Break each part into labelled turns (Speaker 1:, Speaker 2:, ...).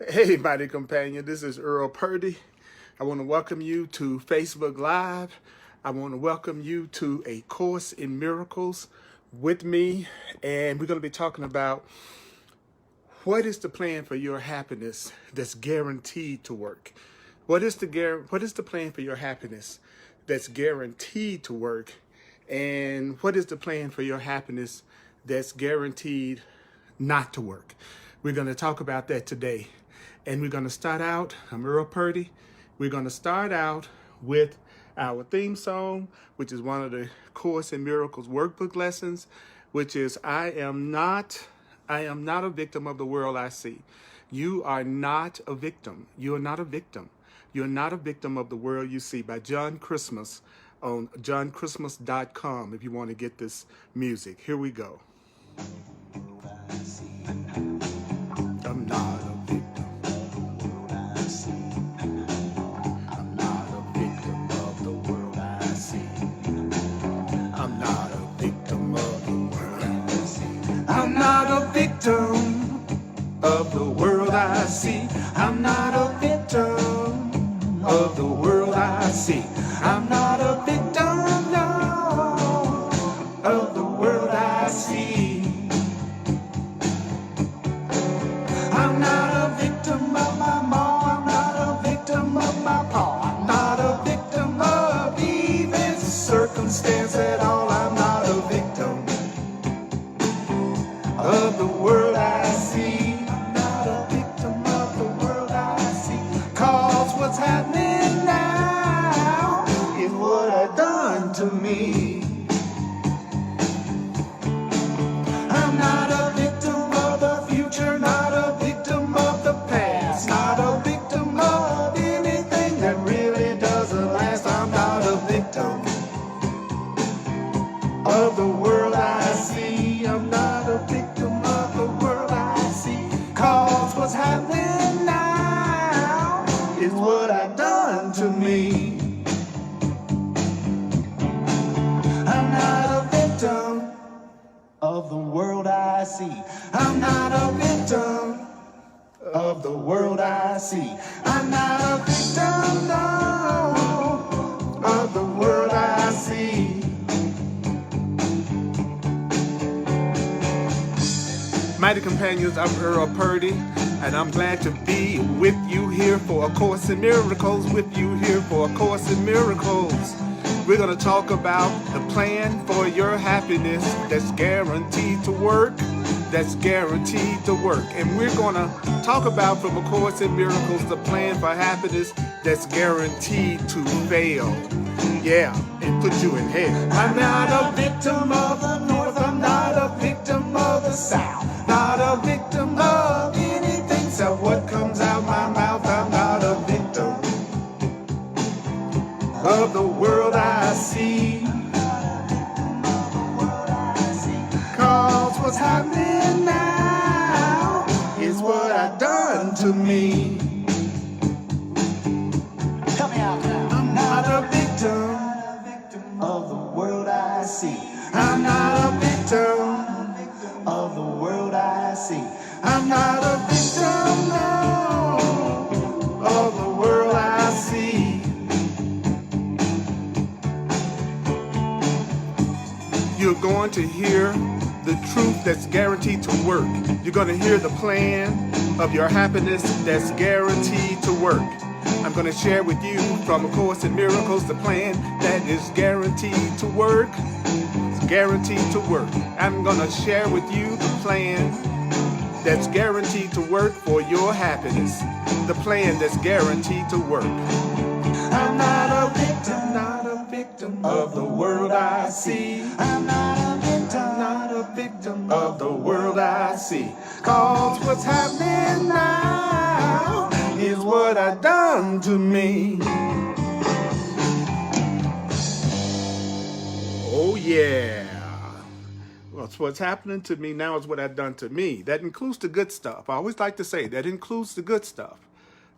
Speaker 1: Hey, mighty companion, this is Earl Purdy. I want to welcome you to Facebook Live. I want to welcome you to A Course in Miracles with me. And we're going to be talking about what is the plan for your happiness that's guaranteed to work. What is the plan for your happiness that's guaranteed to work? And what is the plan for your happiness that's guaranteed not to work? We're going to talk about that today. And we're going to start out, I'm Earl Purdy. We're going to start out with our theme song, which is one of the Course in Miracles workbook lessons, which is I am not a victim of the world I see. You are not a victim. You are not a victim. You're not a victim of the world you see, by John Christmas on johnchristmas.com if you want to get this music. Here we go. I'm not a victim. I'm not a victim of the world I see. I'm not a victim of the world I see. I'm not a victim of the world I see. I'm not a victim of the world I see. I'm not a victim, no, of the world I see. I'm not a victim of my mom. I'm not a victim of my pa. I'm not a victim of even circumstance at all. I'm not a victim of the world I see. I'm not a victim of the world I see. Cause what's happening now is what I've done to me. I'm not a victim of the future, not a victim of the past, not a victim of anything that really doesn't last. I'm not a victim of the world I see. I'm not a victim of the world I see. Cause what's happening now is what I've done to me. I'm not a victim of the world I see. I'm not a victim of the world I see. I'm not a victim, no, of the world I see. Mighty companions, I'm Earl Purdy, and I'm glad to be with you here for A Course in Miracles, with you here for A Course in Miracles. We're going to talk about the plan for your happiness that's guaranteed to work, that's guaranteed to work. And we're going to talk about from A Course in Miracles the plan for happiness that's guaranteed to fail. Yeah, and put you in hell. I'm not a victim of the North, I'm not a victim of the South, not a victim of anything except what comes out my mouth. I'm not a victim of the world I see. Cause what's happening now is what I've done to me. Help me out now. I'm not a victim of the world I see. I'm not a victim of the world I see. I'm not a victim, no, of the world I see. You're going to hear the truth that's guaranteed to work. You're going to hear the plan of your happiness that's guaranteed to work. I'm going to share with you from A Course in Miracles the plan that is guaranteed to work. It's guaranteed to work. I'm going to share with you the plan that's guaranteed to work for your happiness. The plan that's guaranteed to work. I'm not a victim, not a victim of the world I see. I'm not a victim, not a victim of the world I see. Cause what's happening now is what I've done to me. Oh yeah. Well, what's happening to me now is what I've done to me. That includes the good stuff. I always like to say that includes the good stuff.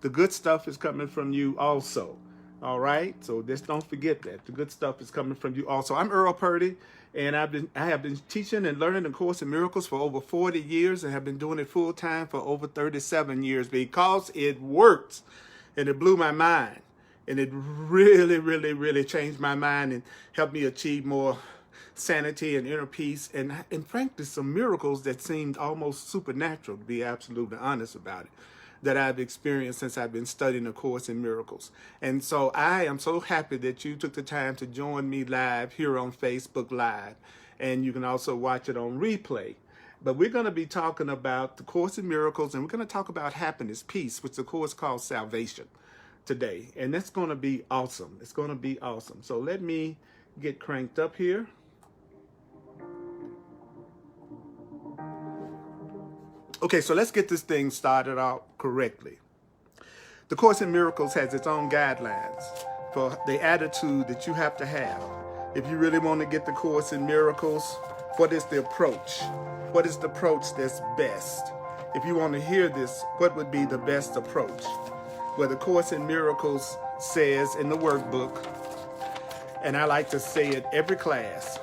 Speaker 1: The good stuff is coming from you also. All right, so just don't forget that. The good stuff is coming from you also. I'm Earl Purdy, And I have been teaching and learning the Course in Miracles for over 40 years and have been doing it full time for over 37 years because it works. And it blew my mind. And it really, really, really changed my mind and helped me achieve more sanity and inner peace. And frankly, some miracles that seemed almost supernatural, to be absolutely honest about it, that I've experienced since I've been studying the Course in Miracles. And so I am so happy that you took the time to join me live here on Facebook Live. And you can also watch it on replay. But we're going to be talking about the Course in Miracles, and we're going to talk about happiness, peace, which the Course calls salvation today. And that's going to be awesome. It's going to be awesome. So let me get cranked up here. Okay, so let's get this thing started out correctly. The Course in Miracles has its own guidelines for the attitude that you have to have. If you really want to get the Course in Miracles, what is the approach? What is the approach that's best? If you want to hear this, what would be the best approach? Well, the Course in Miracles says in the workbook, and I like to say it every class,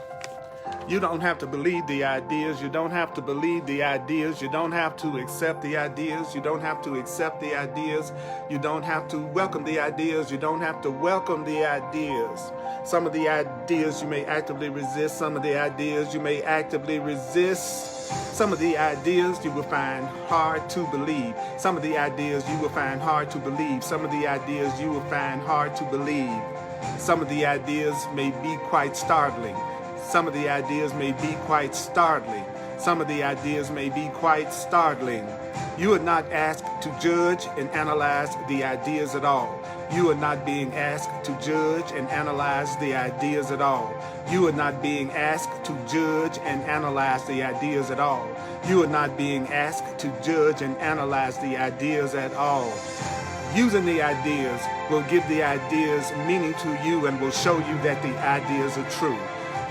Speaker 1: you don't have to believe the ideas. You don't have to believe the ideas. You don't have to accept the ideas. You don't have to accept the ideas. You don't have to welcome the ideas. You don't have to welcome the ideas. Some of the ideas you may actively resist. Some of the ideas you may actively resist. Some of the ideas you will find hard to believe. Some of the ideas you will find hard to believe. Some of the ideas you will find hard to believe. Some of the ideas may be quite startling. Some of the ideas may be quite startling. Some of the ideas may be quite startling. You are not asked to judge and analyze the ideas at all. You are not being asked to judge and analyze the ideas at all. You are not being asked to judge and analyze the ideas at all. You are not being asked to judge and analyze the ideas at all. Using the ideas will give the ideas meaning to you and will show you that the ideas are true.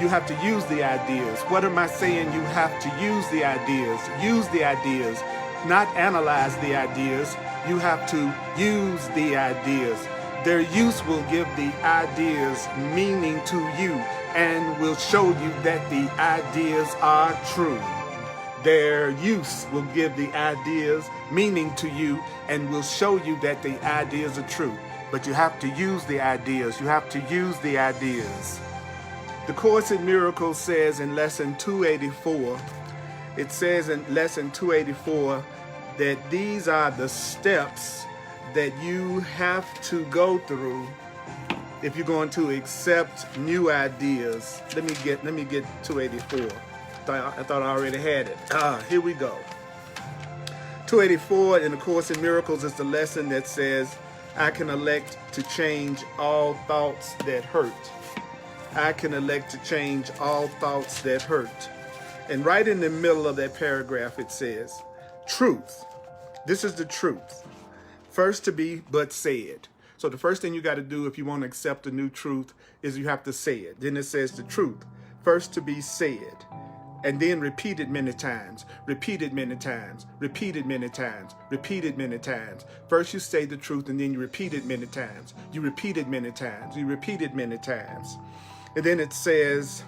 Speaker 1: You have to use the ideas. What am I saying? You have to use the ideas. Use the ideas, not analyze the ideas. You have to use the ideas. Their use will give the ideas meaning to you and will show you that the ideas are true. Their use will give the ideas meaning to you and will show you that the ideas are true. But you have to use the ideas. You have to use the ideas. The Course in Miracles says in Lesson 284, it says in Lesson 284 that these are the steps that you have to go through if you're going to accept new ideas. Let me get 284. I thought I already had it. Here we go. 284 in the Course in Miracles is the lesson that says, I can elect to change all thoughts that hurt. I can elect to change all thoughts that hurt. And right in the middle of that paragraph it says, truth. This is the truth. First to be but said. So the first thing you got to do if you want to accept a new truth is you have to say it. Then it says the truth. First to be said. And then repeat it many times. Repeat it many times. Repeat it many times. Repeat it many times. First you say the truth and then you repeat it many times. You repeat it many times. You repeat it many times. And then it says,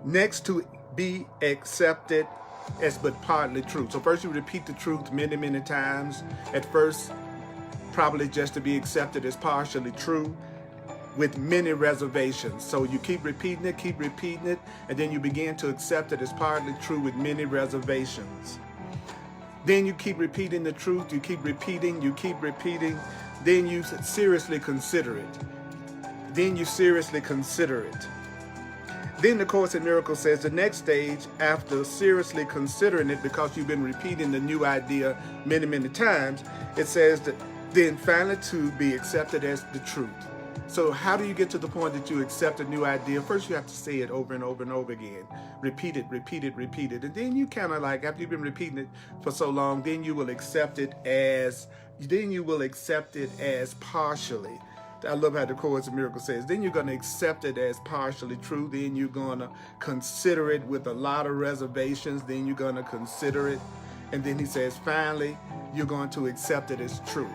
Speaker 1: next to be accepted as but partly true. So first you repeat the truth many, many times. At first, probably just to be accepted as partially true with many reservations. So you keep repeating it, and then you begin to accept it as partly true with many reservations. Then you keep repeating the truth, you keep repeating, then you seriously consider it. Then you seriously consider it. Then the Course in Miracles says the next stage after seriously considering it, because you've been repeating the new idea many, many times, it says that then finally to be accepted as the truth. So how do you get to the point that you accept a new idea? First you have to say it over and over and over again. Repeat it. And then you kind of like, after you've been repeating it for so long, then you will accept it as partially. I love how the Course in Miracles says, then you're going to accept it as partially true. Then you're going to consider it with a lot of reservations. Then you're going to consider it. And then he says, finally, you're going to accept it as true.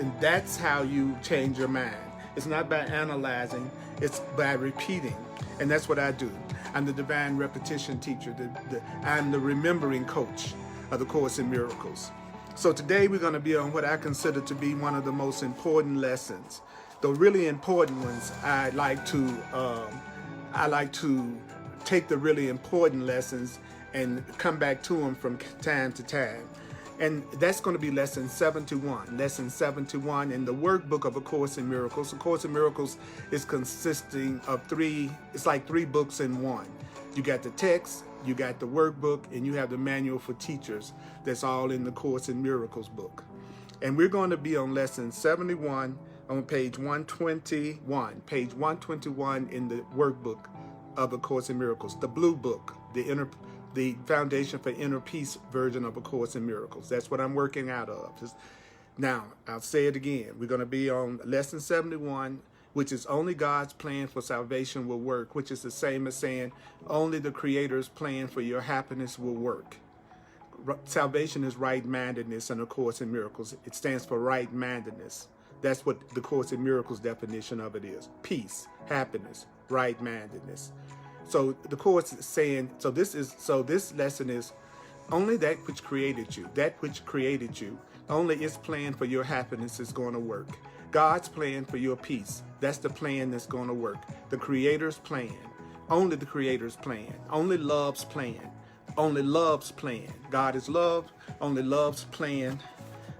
Speaker 1: And that's how you change your mind. It's not by analyzing, it's by repeating. And that's what I do. I'm the divine repetition teacher. I'm the remembering coach of the Course in Miracles. So today we're going to be on what I consider to be one of the most important lessons. The really important ones, I like to take the really important lessons and come back to them from time to time. And that's going to be lesson 71. Lesson 71 in the workbook of A Course in Miracles. A Course in Miracles is consisting of it's like three books in one. You got the text, you got the workbook, and you have the manual for teachers. That's all in the Course in Miracles book. And we're going to be on lesson 71 on page 121. Page 121 in the workbook of A Course in Miracles. The blue book, the Foundation for Inner Peace version of A Course in Miracles. That's what I'm working out of. Now, I'll say it again. We're going to be on lesson 71, which is only God's plan for salvation will work, which is the same as saying only the Creator's plan for your happiness will work. Salvation is right-mindedness in A Course in Miracles. It stands for right-mindedness. That's what the Course in Miracles definition of it is. Peace, happiness, right-mindedness. So the Course is saying, so this lesson is only that which created you, only its plan for your happiness is going to work. God's plan for your peace, that's the plan that's going to work. The Creator's plan, only the Creator's plan, only love's plan, only love's plan. God is love, only love's plan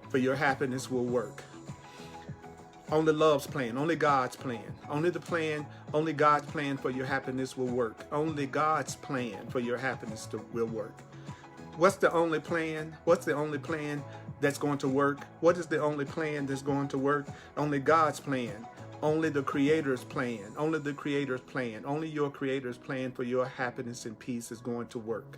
Speaker 1: for your happiness will work. Only love's plan, only God's plan, only God's plan for your happiness will work. Only God's plan for your happiness will work. What's the only plan? What's the only plan that's going to work? What is the only plan that's going to work? Only God's plan, only the Creator's plan, only the Creator's plan, only your Creator's plan for your happiness and peace is going to work.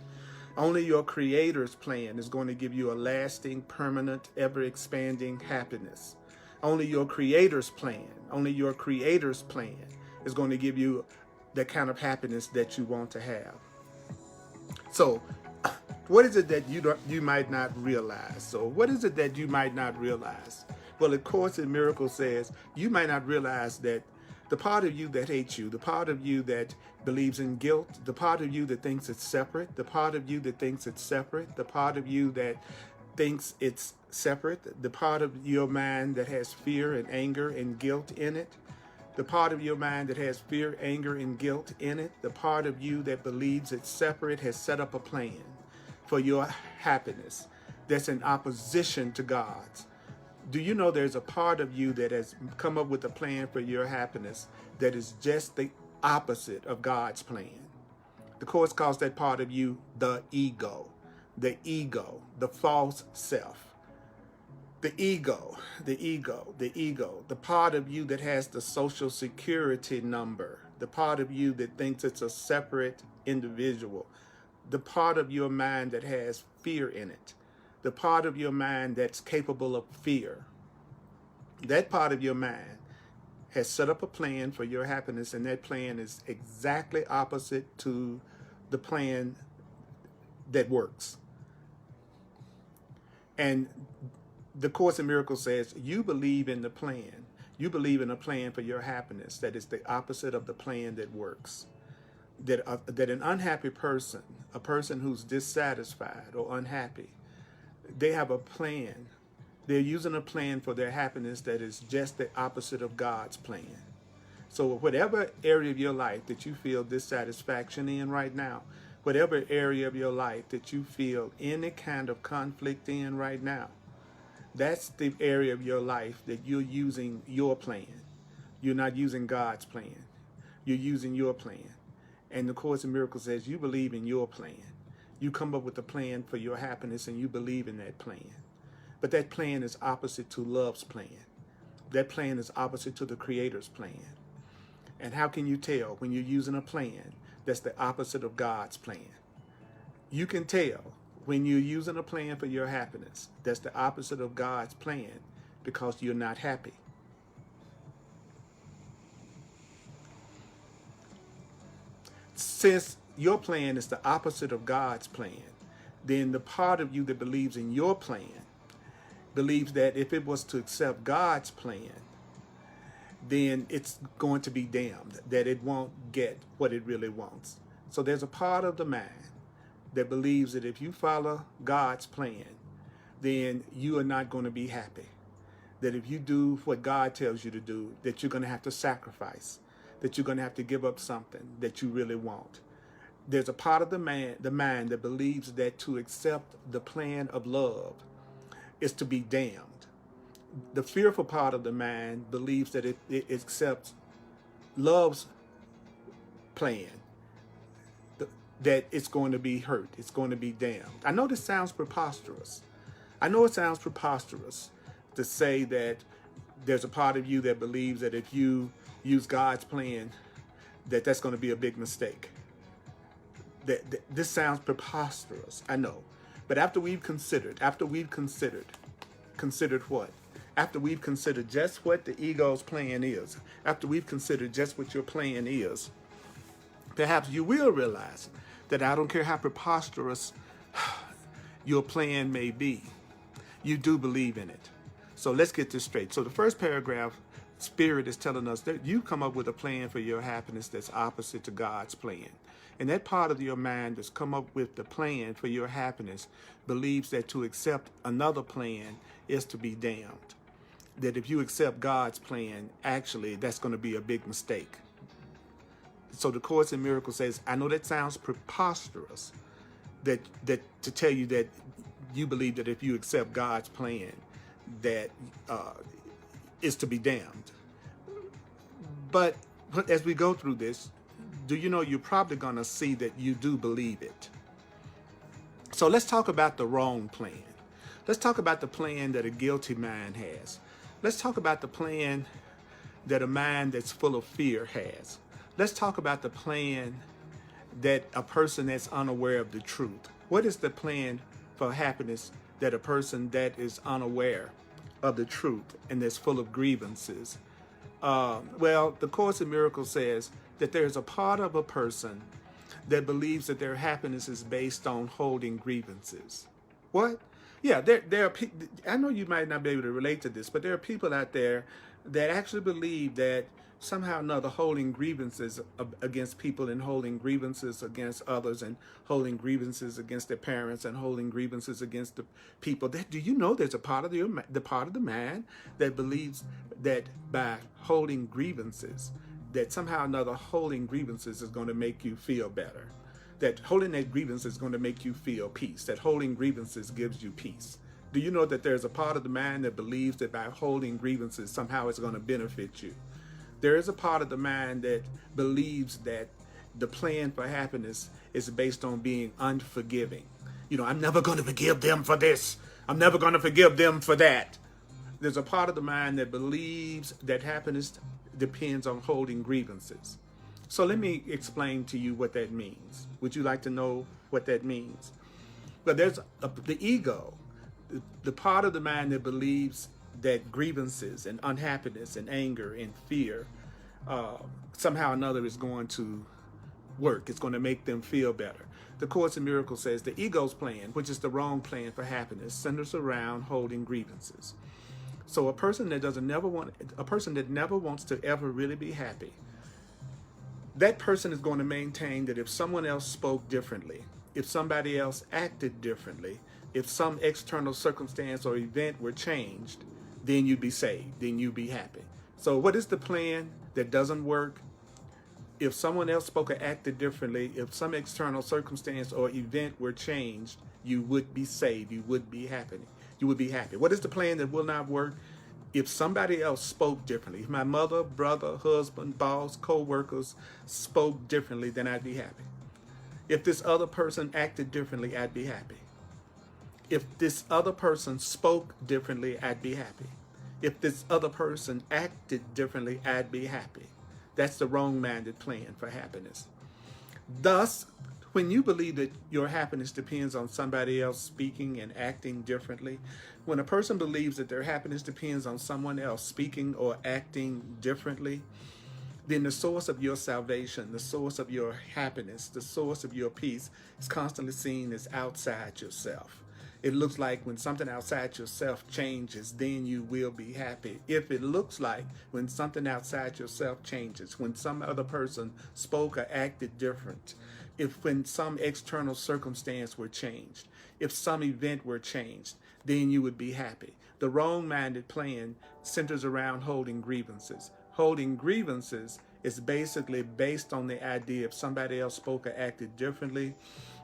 Speaker 1: Only your Creator's plan is going to give you a lasting, permanent, ever-expanding happiness. Only your Creator's plan is going to give you the kind of happiness that you want to have. So, what is it that you might not realize? So, what is it that you might not realize? Well, the Course in Miracles says you might not realize that the part of you that hates you, the part of you that believes in guilt, the part of you that thinks it's separate, the part of you that thinks it's separate, the part of you that thinks it's separate, the part of your mind that has fear and anger and guilt in it, the part of your mind that has fear, anger, and guilt in it, the part of you that believes it's separate has set up a plan for your happiness that's in opposition to God's. Do you know there's a part of you that has come up with a plan for your happiness that is just the opposite of God's plan? The Course calls that part of you the ego, the false self. The ego, the part of you that has the social security number, the part of you that thinks it's a separate individual, the part of your mind that has fear in it, the part of your mind that's capable of fear. That part of your mind has set up a plan for your happiness, and that plan is exactly opposite to the plan that works. And the Course in Miracles says you believe in the plan. You believe in a plan for your happiness that is the opposite of the plan that works. That an unhappy person, a person who's dissatisfied or unhappy, they have a plan. They're using a plan for their happiness that is just the opposite of God's plan. So whatever area of your life that you feel dissatisfaction in right now, whatever area of your life that you feel any kind of conflict in right now, that's the area of your life that you're using your plan. You're not using God's plan. You're using your plan. And the Course in Miracles says you believe in your plan. You come up with a plan for your happiness and you believe in that plan. But that plan is opposite to love's plan. That plan is opposite to the Creator's plan. And how can you tell when you're using a plan that's the opposite of God's plan? You can tell when you're using a plan for your happiness that's the opposite of God's plan because you're not happy. Since your plan is the opposite of God's plan, then the part of you that believes in your plan believes that if it was to accept God's plan, then it's going to be damned, that it won't get what it really wants. So there's a part of the mind that believes that if you follow God's plan, then you are not going to be happy. That if you do what God tells you to do, that you're going to have to sacrifice, that you're going to have to give up something that you really want. There's a part of the mind that believes that to accept the plan of love is to be damned. The fearful part of the mind believes that it accepts love's plan, that it's going to be hurt, it's going to be damned. I know this sounds preposterous. I know it sounds preposterous to say that there's a part of you that believes that if you use God's plan, that's going to be a big mistake. That this sounds preposterous, I know. But after we've considered what? After we've considered just what the ego's plan is, after we've considered just what your plan is, perhaps you will realize that I don't care how preposterous your plan may be, you do believe in it. So let's get this straight. So the first paragraph, Spirit is telling us that you come up with a plan for your happiness that's opposite to God's plan. And that part of your mind that's come up with the plan for your happiness believes that to accept another plan is to be damned. That if you accept God's plan, actually, that's going to be a big mistake. So the Course in Miracles says, I know that sounds preposterous, that to tell you that you believe that if you accept God's plan, that is to be damned. But as we go through this, do you know you're probably going to see that you do believe it. So let's talk about the wrong plan. Let's talk about the plan that a guilty mind has. Let's talk about the plan that a mind that's full of fear has. Let's talk about the plan that a person that's unaware of the truth. What is the plan for happiness that a person that is unaware of the truth and that's full of grievances? Well, the Course in Miracles says that there's a part of a person that believes that their happiness is based on holding grievances. What? Yeah, there are. I know you might not be able to relate to this, but there are people out there that actually believe that somehow or another holding grievances against people and holding grievances against others and holding grievances against their parents and holding grievances against the people. Do you know there's a part of the part of the mind that believes that by holding grievances, that somehow or another holding grievances is going to make you feel better. That holding that grievance is going to make you feel peace. That holding grievances gives you peace. Do you know that there's a part of the mind that believes that by holding grievances, somehow it's going to benefit you? There is a part of the mind that believes that the plan for happiness is based on being unforgiving. You know, I'm never going to forgive them for this. I'm never going to forgive them for that. There's a part of the mind that believes that happiness depends on holding grievances. So let me explain to you what that means. Would you like to know what that means? But there's the ego, the part of the mind that believes that grievances and unhappiness and anger and fear somehow or another is going to work. It's going to make them feel better. The Course in Miracles says the ego's plan, which is the wrong plan for happiness, centers around holding grievances. So a person that never wants to ever really be happy, that person is going to maintain that if someone else spoke differently, if somebody else acted differently, if some external circumstance or event were changed, then you'd be saved, then you'd be happy. So what is the plan that doesn't work? If someone else spoke or acted differently, if some external circumstance or event were changed, you would be saved, you would be happy. You would be happy. What is the plan that will not work? If somebody else spoke differently, if my mother, brother, husband, boss, co-workers spoke differently, then I'd be happy. If this other person acted differently, I'd be happy. If this other person spoke differently, I'd be happy. If this other person acted differently, I'd be happy. That's the wrong-minded plan for happiness. Thus, when you believe that your happiness depends on somebody else speaking and acting differently, when a person believes that their happiness depends on someone else speaking or acting differently, then the source of your salvation, the source of your happiness, the source of your peace is constantly seen as outside yourself. It looks like when something outside yourself changes, then you will be happy. If it looks like when something outside yourself changes, when some other person spoke or acted different, if when some external circumstance were changed, if some event were changed, then you would be happy. The wrong-minded plan centers around holding grievances. Holding grievances is basically based on the idea if somebody else spoke or acted differently,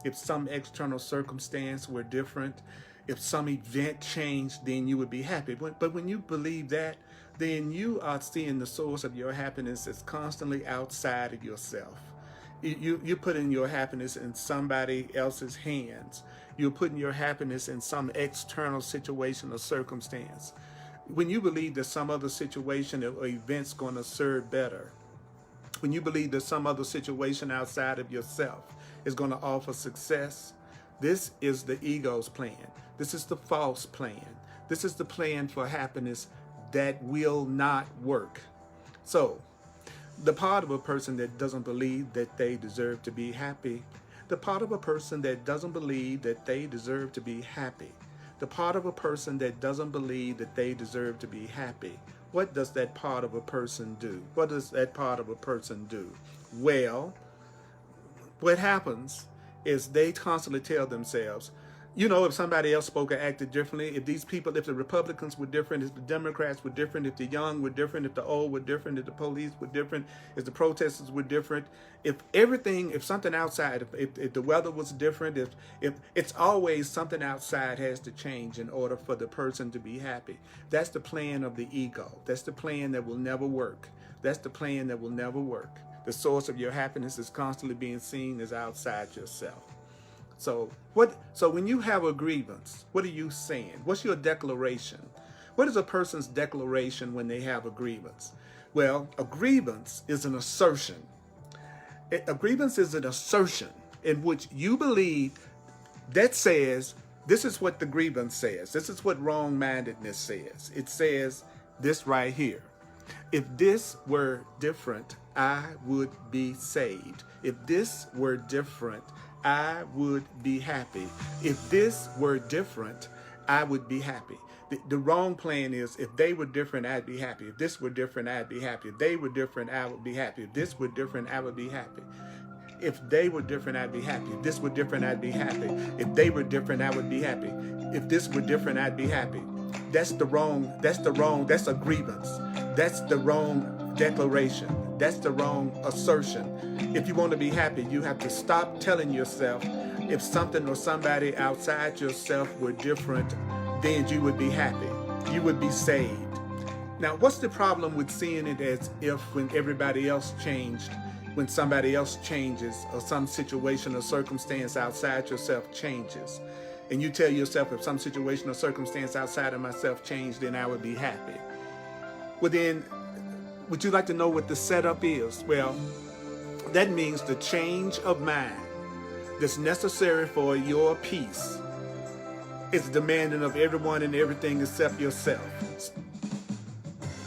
Speaker 1: if some external circumstance were different, if some event changed, then you would be happy. But when you believe that, then you are seeing the source of your happiness as constantly outside of yourself. You're putting your happiness in somebody else's hands. You're putting your happiness in some external situation or circumstance. When you believe that some other situation or event's going to serve better, when you believe that some other situation outside of yourself is going to offer success, this is the ego's plan. This is the false plan. This is the plan for happiness that will not work. So, the part of a person that doesn't believe that they deserve to be happy, the part of a person that doesn't believe that they deserve to be happy, the part of a person that doesn't believe that they deserve to be happy, what does that part of a person do? What does that part of a person do? Well, what happens is they constantly tell themselves, you know, if somebody else spoke or acted differently, if these people, if the Republicans were different, if the Democrats were different, if the young were different, if the old were different, if the police were different, if the protesters were different, if everything, if something outside, if the weather was different, if it's always something outside has to change in order for the person to be happy. That's the plan of the ego. That's the plan that will never work. That's the plan that will never work. The source of your happiness is constantly being seen as outside yourself. So when you have a grievance, what are you saying? What's your declaration? What is a person's declaration when they have a grievance? Well, a grievance is an assertion. A grievance is an assertion in which you believe that says, this is what the grievance says. This is what wrong-mindedness says. It says this right here. If this were different, I would be saved. If this were different, I would be happy. If this were different, I would be happy. The wrong plan is, if they were different, I'd be happy. If this were different, I'd be happy. If they were different, I would be happy. If this were different, I would be happy. If they were different, I'd be happy. If this were different, I'd be happy. If they were different, I would be happy. If this were different, I'd be happy. That's a grievance. That's the wrong declaration. That's the wrong assertion. If you want to be happy, you have to stop telling yourself, if something or somebody outside yourself were different, then you would be happy. You would be saved. Now, what's the problem with seeing it as if when everybody else changed, when somebody else changes, or some situation or circumstance outside yourself changes, and you tell yourself, if some situation or circumstance outside of myself changed, then I would be happy? Well, then, would you like to know what the setup is? Well, that means the change of mind that's necessary for your peace is demanding of everyone and everything except yourself.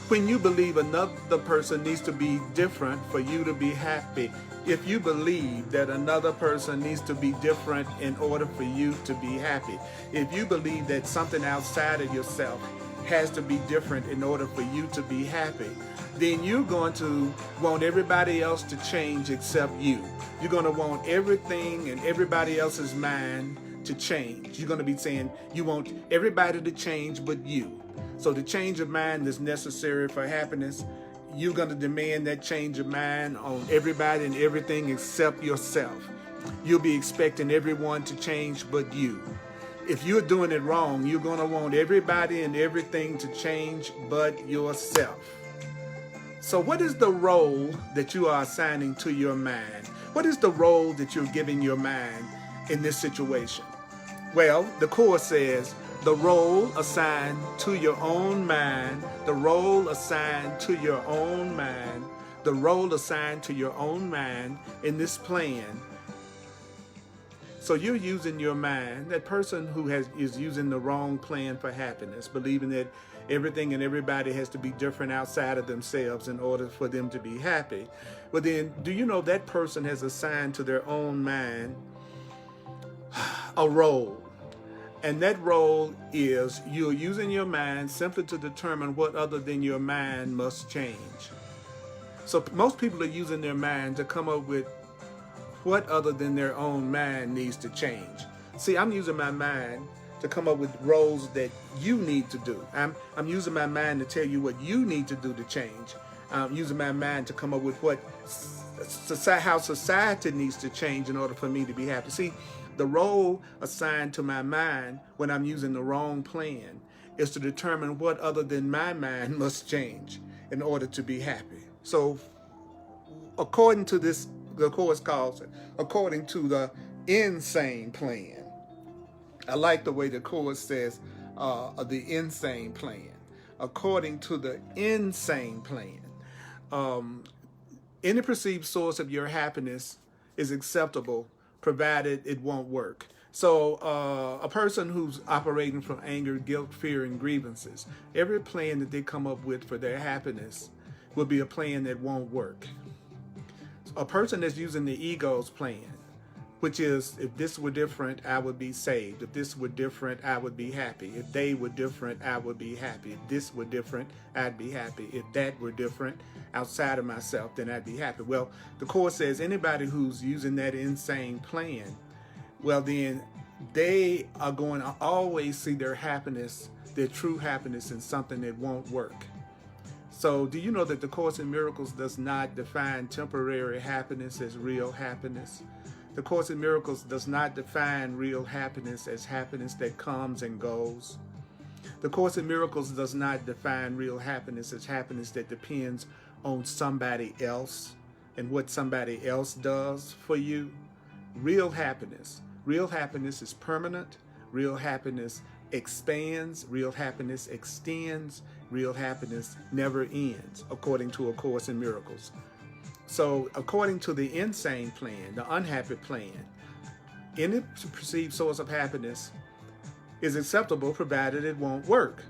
Speaker 1: When you believe another person needs to be different for you to be happy, if you believe that another person needs to be different in order for you to be happy, if you believe that something outside of yourself has to be different in order for you to be happy, then you're going to want everybody else to change except you. You're going to want everything and everybody else's mind to change. You're going to be saying you want everybody to change but you. So the change of mind that's necessary for happiness, you're going to demand that change of mind on everybody and everything except yourself. You'll be expecting everyone to change but you. If you're doing it wrong, you're going to want everybody and everything to change but yourself. So what is the role that you are assigning to your mind? What is the role that you're giving your mind in this situation? Well, the Course says, the role assigned to your own mind, the role assigned to your own mind, the role assigned to your own mind in this plan. So you're using your mind. That person who is using the wrong plan for happiness, believing that everything and everybody has to be different outside of themselves in order for them to be happy. Well then, do you know that person has assigned to their own mind a role? And that role is you're using your mind simply to determine what other than your mind must change. So most people are using their mind to come up with what other than their own mind needs to change. See, I'm using my mind to come up with roles that you need to do. I'm using my mind to tell you what you need to do to change. I'm using my mind to come up with what how society needs to change in order for me to be happy. See, the role assigned to my mind when I'm using the wrong plan is to determine what other than my mind must change in order to be happy. So according to this, the course calls it, according to the insane plan. I like the way the course says the insane plan. According to the insane plan, any perceived source of your happiness is acceptable provided it won't work. So a person who's operating from anger, guilt, fear, and grievances, every plan that they come up with for their happiness will be a plan that won't work. A person that's using the ego's plan, which is, if this were different, I would be saved. If this were different, I would be happy. If they were different, I would be happy. If this were different, I'd be happy. If that were different outside of myself, then I'd be happy. Well, the Course says anybody who's using that insane plan, well, then they are going to always see their happiness, their true happiness, in something that won't work. So do you know that the Course in Miracles does not define temporary happiness as real happiness? The Course in Miracles does not define real happiness as happiness that comes and goes. The Course in Miracles does not define real happiness as happiness that depends on somebody else and what somebody else does for you. Real happiness is permanent. Real happiness expands. Real happiness extends. Real happiness never ends, according to A Course in Miracles. So according to the insane plan, the unhappy plan, any perceived source of happiness is acceptable provided it won't work.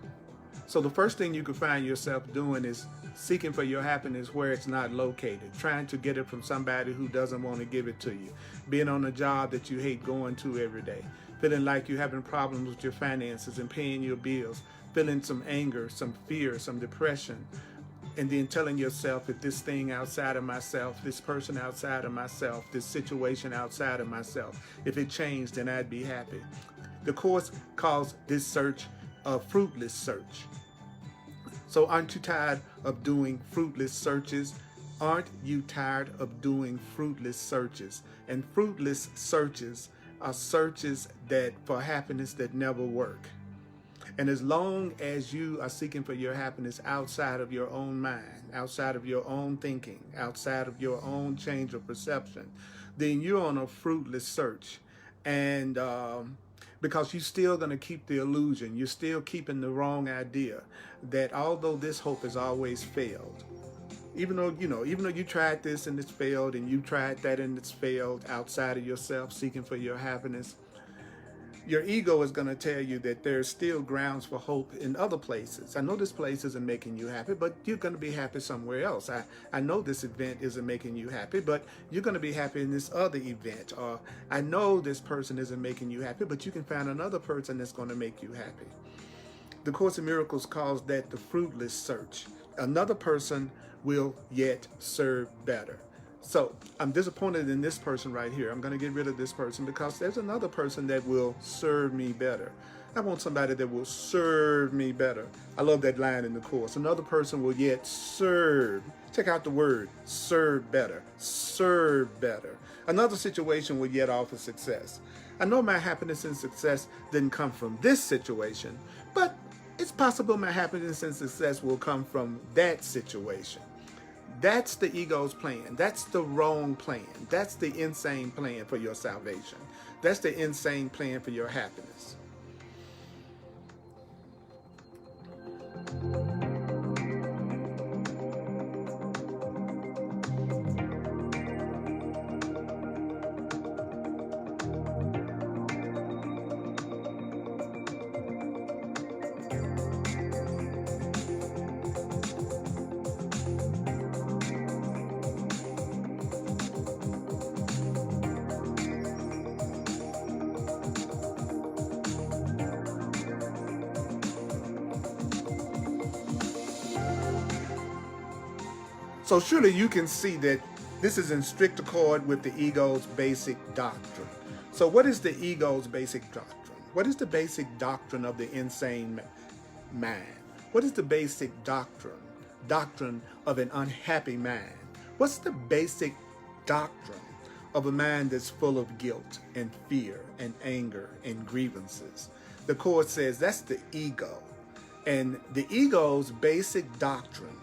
Speaker 1: So the first thing you could find yourself doing is seeking for your happiness where it's not located, trying to get it from somebody who doesn't want to give it to you, being on a job that you hate going to every day, feeling like you're having problems with your finances and paying your bills, feeling some anger, some fear, some depression, and then telling yourself, if this thing outside of myself, this person outside of myself, this situation outside of myself, if it changed, then I'd be happy. The Course calls this search a fruitless search. So aren't you tired of doing fruitless searches? Aren't you tired of doing fruitless searches? And fruitless searches are searches that for happiness that never work. And as long as you are seeking for your happiness outside of your own mind, outside of your own thinking, outside of your own change of perception, then you're on a fruitless search. And because you're still going to keep the illusion, you're still keeping the wrong idea that although this hope has always failed, even though you tried this and it's failed, and you tried that and it's failed outside of yourself, seeking for your happiness, your ego is going to tell you that there's still grounds for hope in other places. I know this place isn't making you happy, but you're going to be happy somewhere else. I know this event isn't making you happy, but you're going to be happy in this other event. Or I know this person isn't making you happy, but you can find another person that's going to make you happy. The Course in Miracles calls that the fruitless search. Another person will yet serve better. So I'm disappointed in this person right here. I'm going to get rid of this person because there's another person that will serve me better. I want somebody that will serve me better. I love that line in the Course. Another person will yet serve. Check out the word, serve better. Serve better. Another situation will yet offer success. I know my happiness and success didn't come from this situation, but it's possible my happiness and success will come from that situation. That's the ego's plan. That's the wrong plan. That's the insane plan for your salvation. That's the insane plan for your happiness. So surely you can see that this is in strict accord with the ego's basic doctrine. So what is the ego's basic doctrine? What is the basic doctrine of the insane man? What is the basic doctrine of an unhappy man? What's the basic doctrine of a man that's full of guilt and fear and anger and grievances? The Course says that's the ego. And the ego's basic doctrine,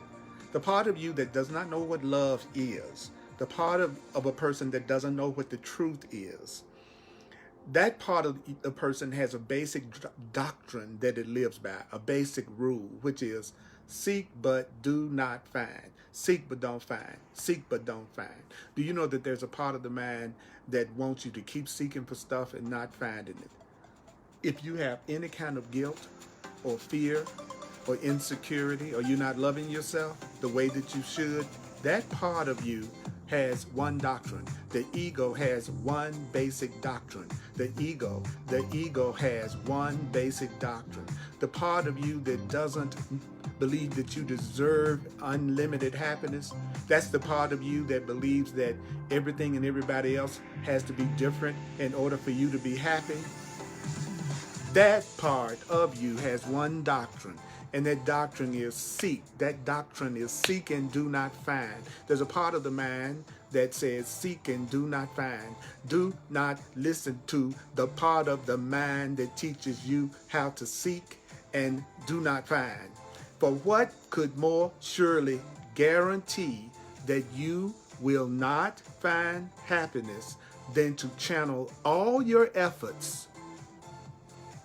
Speaker 1: the part of you that does not know what love is, the part of a person that doesn't know what the truth is, that part of the person has a basic doctrine that it lives by, a basic rule, which is seek but do not find. Seek but don't find. Seek but don't find. Do you know that there's a part of the mind that wants you to keep seeking for stuff and not finding it? If you have any kind of guilt or fear or insecurity, or you're not loving yourself the way that you should, that part of you has one doctrine. The ego has one basic doctrine. The ego has one basic doctrine. The part of you that doesn't believe that you deserve unlimited happiness, that's the part of you that believes that everything and everybody else has to be different in order for you to be happy. That part of you has one doctrine, and that doctrine is seek. That doctrine is seek and do not find. There's a part of the mind that says seek and do not find. Do not listen to the part of the mind that teaches you how to seek and do not find. For what could more surely guarantee that you will not find happiness than to channel all your efforts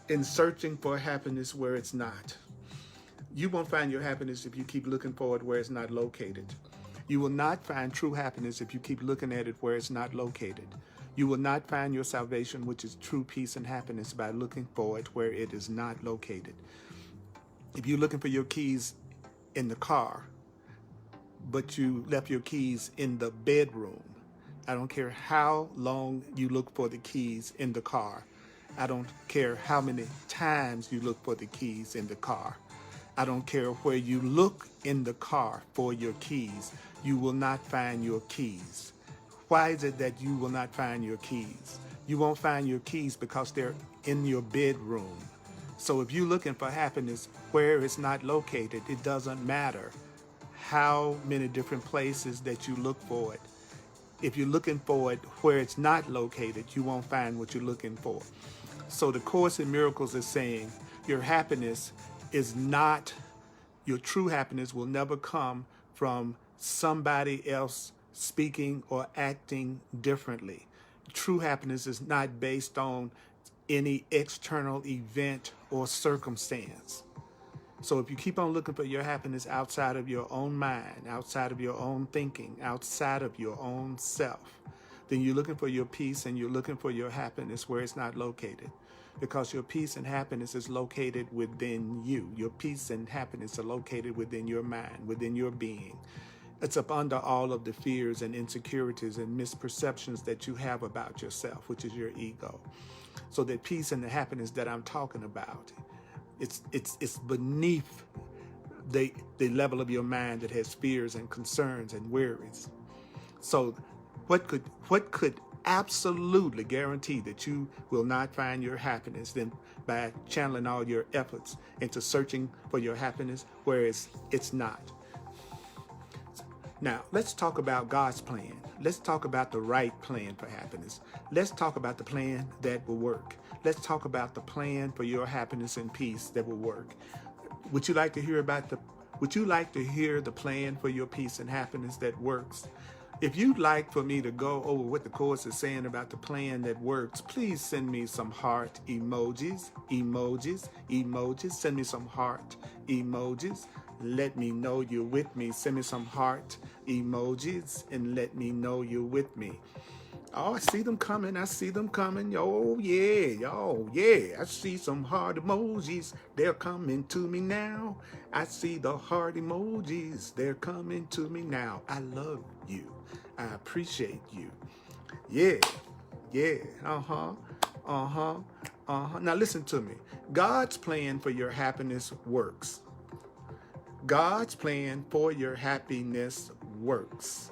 Speaker 1: in searching for happiness where it's not? You won't find your happiness if you keep looking for it where it's not located. You will not find true happiness if you keep looking at it where it's not located. You will not find your salvation, which is true peace and happiness, by looking for it where it is not located. If you're looking for your keys in the car, but you left your keys in the bedroom, I don't care how long you look for the keys in the car. I don't care how many times you look for the keys in the car. I don't care where you look in the car for your keys. You will not find your keys. Why is it that you will not find your keys? You won't find your keys because they're in your bedroom. So if you're looking for happiness where it's not located, it doesn't matter how many different places that you look for it. If you're looking for it where it's not located, you won't find what you're looking for. So the Course in Miracles is saying your happiness is not, your true happiness will never come from somebody else speaking or acting differently. True happiness is not based on any external event or circumstance. So if you keep on looking for your happiness outside of your own mind, outside of your own thinking, outside of your own self, then you're looking for your peace and you're looking for your happiness where it's not located. Because your peace and happiness is located within you. Your peace and happiness are located within your mind, within your being. It's up under all of the fears and insecurities and misperceptions that you have about yourself, which is your ego. So that peace and the happiness that I'm talking about, it's beneath the level of your mind that has fears and concerns and worries. So what could absolutely guarantee that you will not find your happiness than by channeling all your efforts into searching for your happiness where it's not? Now, let's talk about God's plan. Let's talk about the right plan for happiness. Let's talk about the plan that will work. Let's talk about the plan for your happiness and peace that will work. Would you like to hear the plan for your peace and happiness that works? If you'd like for me to go over what the Course is saying about the plan that works, please send me some heart emojis. Send me some heart emojis. Let me know you're with me. Send me some heart emojis and let me know you're with me. Oh, I see them coming. Oh, yeah. I see some heart emojis. They're coming to me now. I see the heart emojis. They're coming to me now. I love you. I appreciate you. Yeah. Now listen to me. God's plan for your happiness works. God's plan for your happiness works.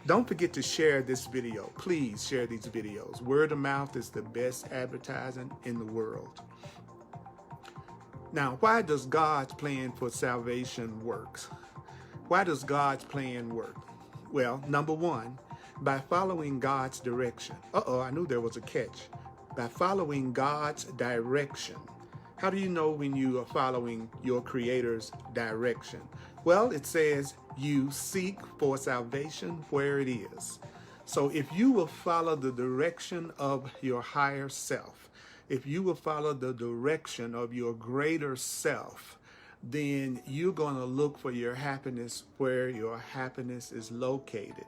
Speaker 1: Don't forget to share this video. Please share these videos. Word of mouth is the best advertising in the world. Now, why does God's plan for salvation work? Why does God's plan work? Well, number one, by following God's direction. I knew there was a catch. By following God's direction. How do you know when you are following your Creator's direction? Well, it says you seek for salvation where it is. So if you will follow the direction of your higher self, if you will follow the direction of your greater self, then you're going to look for your happiness where your happiness is located.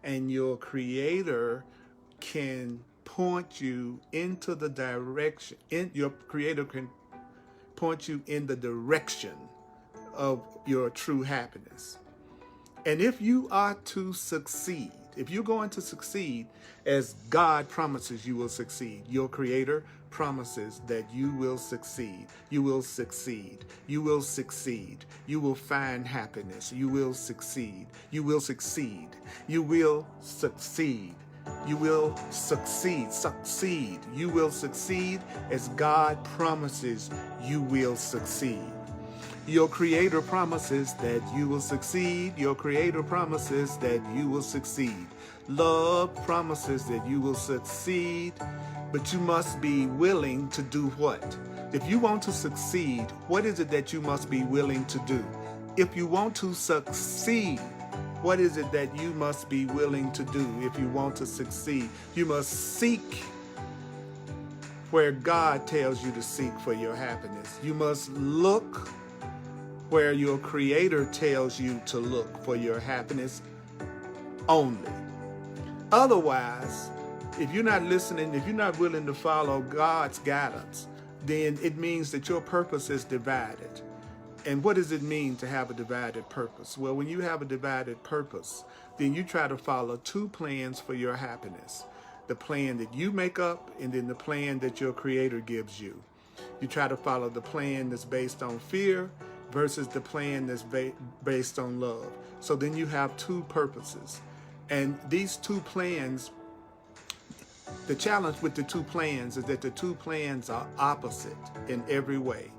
Speaker 1: And your Creator can point you into the direction. Your Creator can point you in the direction of your true happiness. And if you are to succeed, if you're going to succeed as God promises you will succeed, your Creator promises that you will succeed. You will succeed. You will succeed. You will find happiness. You will succeed. You will succeed. You will succeed. You will succeed. Succeed. You will succeed as God promises you will succeed. Your Creator promises that you will succeed. Your Creator promises that you will succeed. Love promises that you will succeed, but you must be willing to do what? If you want to succeed, what is it that you must be willing to do? If you want to succeed, what is it that you must be willing to do if you want to succeed? You must seek where God tells you to seek for your happiness. You must look where your Creator tells you to look for your happiness only. Otherwise, if you're not listening, if you're not willing to follow God's guidance, then it means that your purpose is divided. And what does it mean to have a divided purpose? Well, when you have a divided purpose, then you try to follow two plans for your happiness. The plan that you make up and then the plan that your Creator gives you. You try to follow the plan that's based on fear versus the plan that's based on love. So then you have two purposes. And these two plans, the challenge with the two plans is that the two plans are opposite in every way.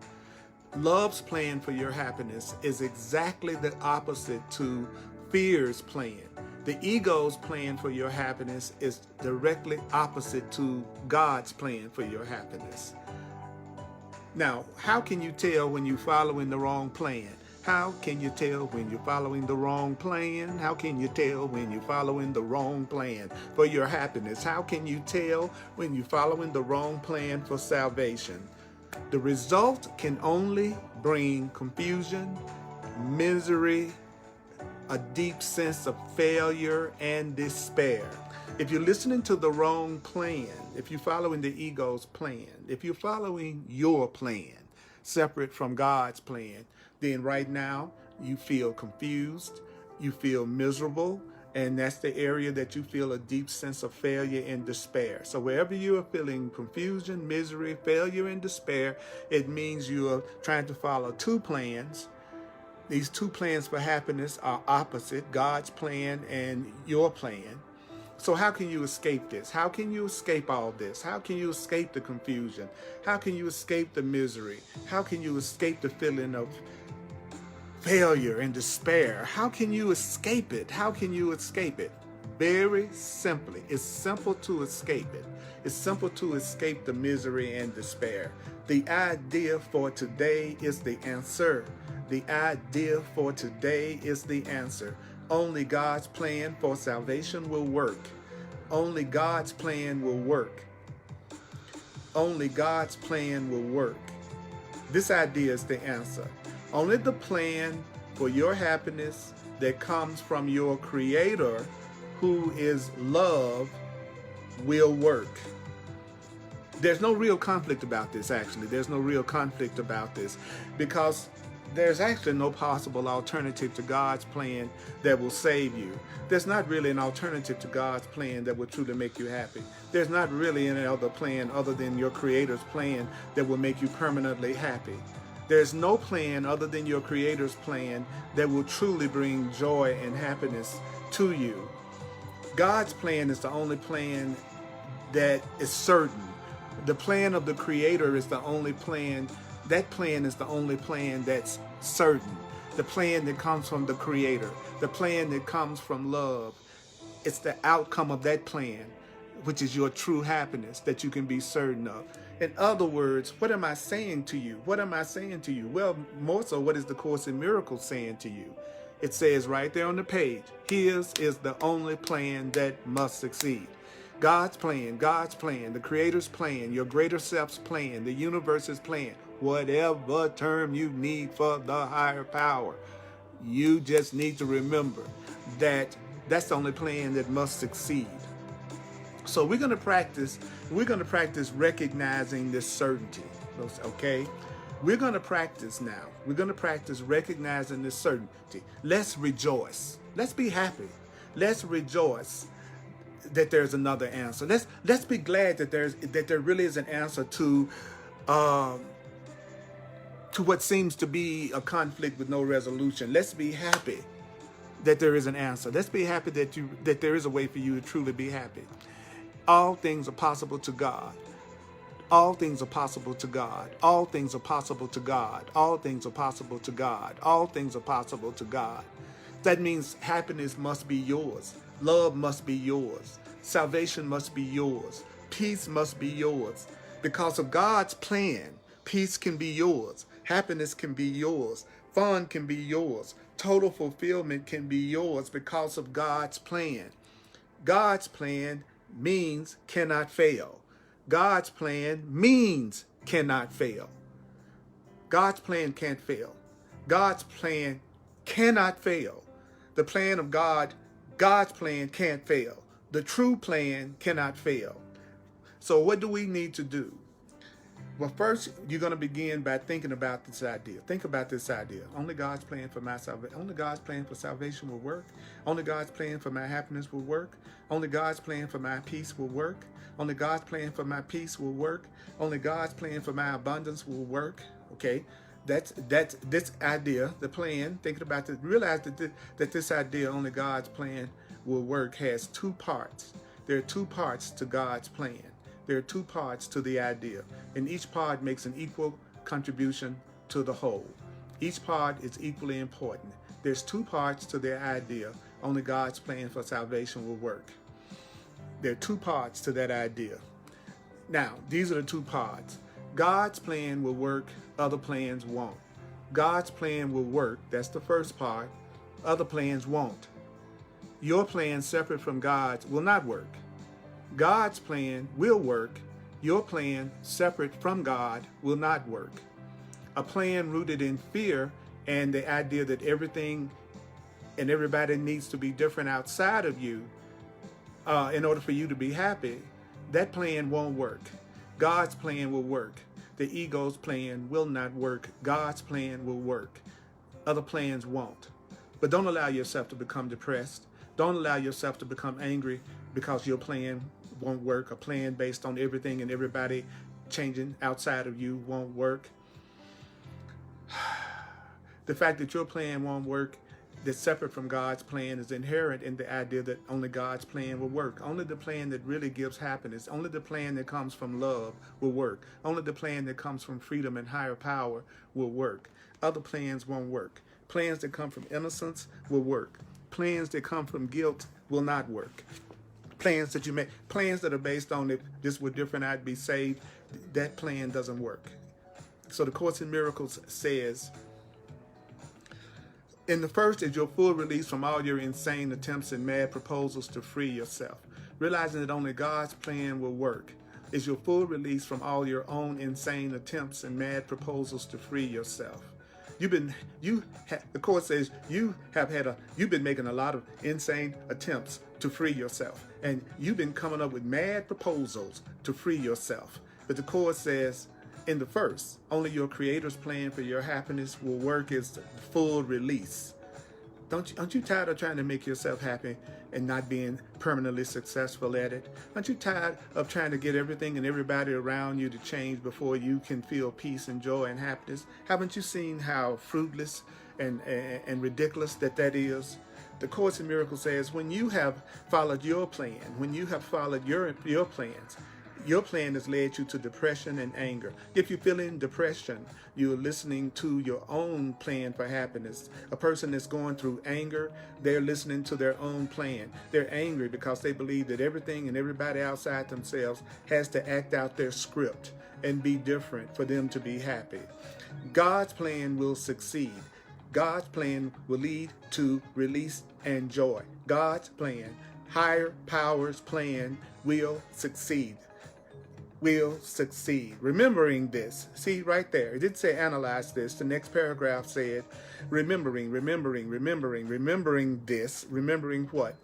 Speaker 1: Love's plan for your happiness is exactly the opposite to fear's plan. The ego's plan for your happiness is directly opposite to God's plan for your happiness. Now, how can you tell when you're following the wrong plan? How can you tell when you're following the wrong plan? How can you tell when you're following the wrong plan for your happiness? How can you tell when you're following the wrong plan for salvation? The result can only bring confusion, misery, a deep sense of failure and despair. If you're listening to the wrong plan, if you're following the ego's plan, if you're following your plan separate from God's plan, then right now you feel confused, you feel miserable, and that's the area that you feel a deep sense of failure and despair. So wherever you are feeling confusion, misery, failure, and despair, it means you are trying to follow two plans. These two plans for happiness are opposite, God's plan and your plan. So how can you escape this? How can you escape all this? How can you escape the confusion? How can you escape the misery? How can you escape the feeling of failure and despair? How can you escape it? How can you escape it? Very simply. It's simple to escape it. It's simple to escape the misery and despair. The idea for today is the answer. The idea for today is the answer. Only God's plan for salvation will work. Only God's plan will work. Only God's plan will work. This idea is the answer. Only the plan for your happiness that comes from your Creator, who is love, will work. There's no real conflict about this, actually. There's no real conflict about this because there's actually no possible alternative to God's plan that will save you. There's not really an alternative to God's plan that will truly make you happy. There's not really any other plan other than your Creator's plan that will make you permanently happy. There's no plan other than your Creator's plan that will truly bring joy and happiness to you. God's plan is the only plan that is certain. The plan of the Creator is the only plan. That plan is the only plan that's certain. The plan that comes from the Creator. The plan that comes from love. It's the outcome of that plan, which is your true happiness that you can be certain of. In other words, what am I saying to you? What am I saying to you? Well, more so, what is the Course in Miracles saying to you? It says right there on the page, His is the only plan that must succeed. God's plan, the Creator's plan, your greater self's plan, the universe's plan, whatever term you need for the higher power, you just need to remember that that's the only plan that must succeed. So we're going to practice recognizing this certainty, okay? We're going to practice now. We're going to practice recognizing this certainty. Let's rejoice. Let's be happy. Let's rejoice that there's another answer. Let's be glad that there really is an answer to what seems to be a conflict with no resolution. Let's be happy that there is an answer. Let's be happy that there is a way for you to truly be happy. All things are possible to God. All things are possible to God. All things are possible to God. All things are possible to God. All things are possible to God. That means happiness must be yours. Love must be yours. Salvation must be yours. Peace must be yours. Because of God's plan, peace can be yours. Happiness can be yours. Fun can be yours. Total fulfillment can be yours because of God's plan. God's plan means cannot fail. God's plan means cannot fail. God's plan can't fail. God's plan cannot fail. The plan of God, God's plan can't fail. The true plan cannot fail. So what do we need to do? Well, first, you're going to begin by thinking about this idea. Think about this idea. Only God's plan for my salvation. Only God's plan for salvation will work. Only God's plan for my happiness will work. Only God's plan for my peace will work. Only God's plan for my peace will work. Only God's plan for my abundance will work. Okay, that's this idea, the plan. Thinking about this, realize that this idea, only God's plan will work, has two parts. There are two parts to God's plan. There are two parts to the idea, and each part makes an equal contribution to the whole. Each part is equally important. There's two parts to the idea. Only God's plan for salvation will work. There are two parts to that idea. Now, these are the two parts. God's plan will work, other plans won't. God's plan will work, that's the first part. Other plans won't. Your plan separate from God's will not work. God's plan will work. Your plan separate from God will not work. A plan rooted in fear and the idea that everything and everybody needs to be different outside of you in order for you to be happy, that plan won't work. God's plan will work. The ego's plan will not work. God's plan will work. Other plans won't. But don't allow yourself to become depressed. Don't allow yourself to become angry because your plan won't work. A plan based on everything and everybody changing outside of you won't work. The fact that your plan won't work, that's separate from God's plan, is inherent in the idea that only God's plan will work. Only the plan that really gives happiness, only the plan that comes from love will work. Only the plan that comes from freedom and higher power will work. Other plans won't work. Plans that come from innocence will work. Plans that come from guilt will not work. Plans that you make, plans that are based on if this were different, I'd be saved, that plan doesn't work. So the Course in Miracles says, in the first is your full release from all your insane attempts and mad proposals to free yourself. Realizing that only God's plan will work is your full release from all your own insane attempts and mad proposals to free yourself. The Course says you've been making a lot of insane attempts to free yourself, and you've been coming up with mad proposals to free yourself. But the Course says in the first, only your Creator's plan for your happiness will work is full release. Aren't you tired of trying to make yourself happy and not being permanently successful at it? Aren't you tired of trying to get everything and everybody around you to change before you can feel peace and joy and happiness? Haven't you seen how fruitless and ridiculous that is. The Course in Miracles says when you have followed your plan, when you have followed your plans, your plan has led you to depression and anger. If you're feeling depression, you're listening to your own plan for happiness. A person that's going through anger, they're listening to their own plan. They're angry because they believe that everything and everybody outside themselves has to act out their script and be different for them to be happy. God's plan will succeed. God's plan will lead to release and joy. God's plan, higher powers plan, will succeed. Will succeed. Remembering this. See right there. It didn't say analyze this. The next paragraph said remembering this. Remembering what?